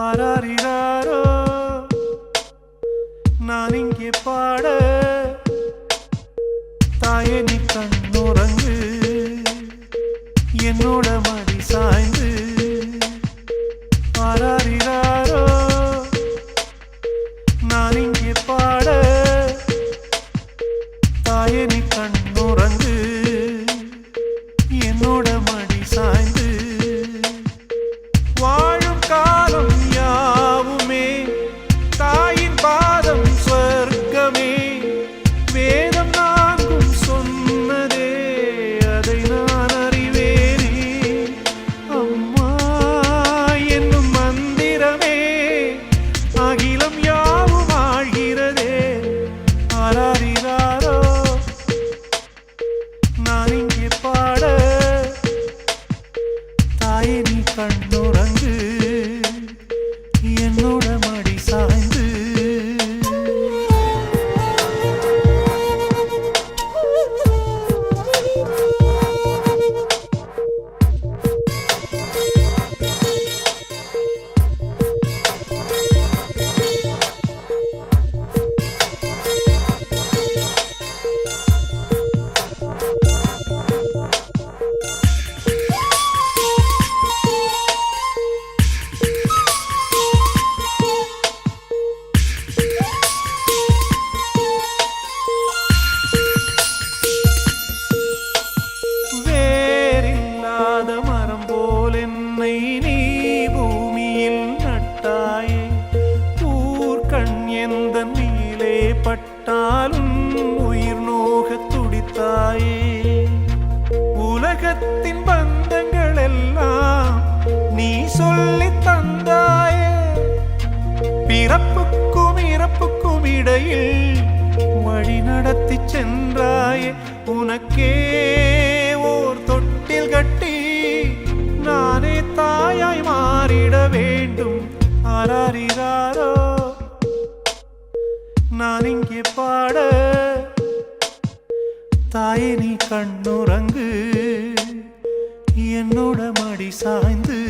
ஆராரிராரோ நான் இங்கே பாட தாயே நீ கண்ணுறங்கு என்னோட மடி சாய்ந்து ஆராரிராரோ நான் இங்கே பாட தாயே நீ கண்ணுறங்கு என்னோட மடி சாய்ந்து வாழும் காலம் யாவுமே தாயின் பாதம் ஸ்வர்க்கமே வேதம் நான்கும் சொன்னதே அதை நான் அறிவேனே அம்மா என்னும் மந்திரமே அகிலம் யாவும் ஆழ்கிறதே ஆராரிராரோ நான் இங்கே பாட தாயே நீ கண்ணுறங்கு என்னோட மடி சாய்ந்து மரம் போல் என்னை நீ பூமியில் நட்டாயே ஊர்கண் எந்த நீலே பட்டாலும் உயிர் நோக துடித்தாயே உலகத்தின் பந்தங்கள் எல்லாம் நீ சொல்லி தந்தாயே பிறப்புக்கும் இறப்புக்கும் இடையில் வழி நடத்தி சென்றாயே உனக்கே ஓர் தொட்டில் கட்டி நானே தாயாய் மாறிட வேண்டும் ஆராரிராரோ நான் இங்கே பாட தாயே நீ கண்ணுறங்கு என்னோட மடி சாய்ந்து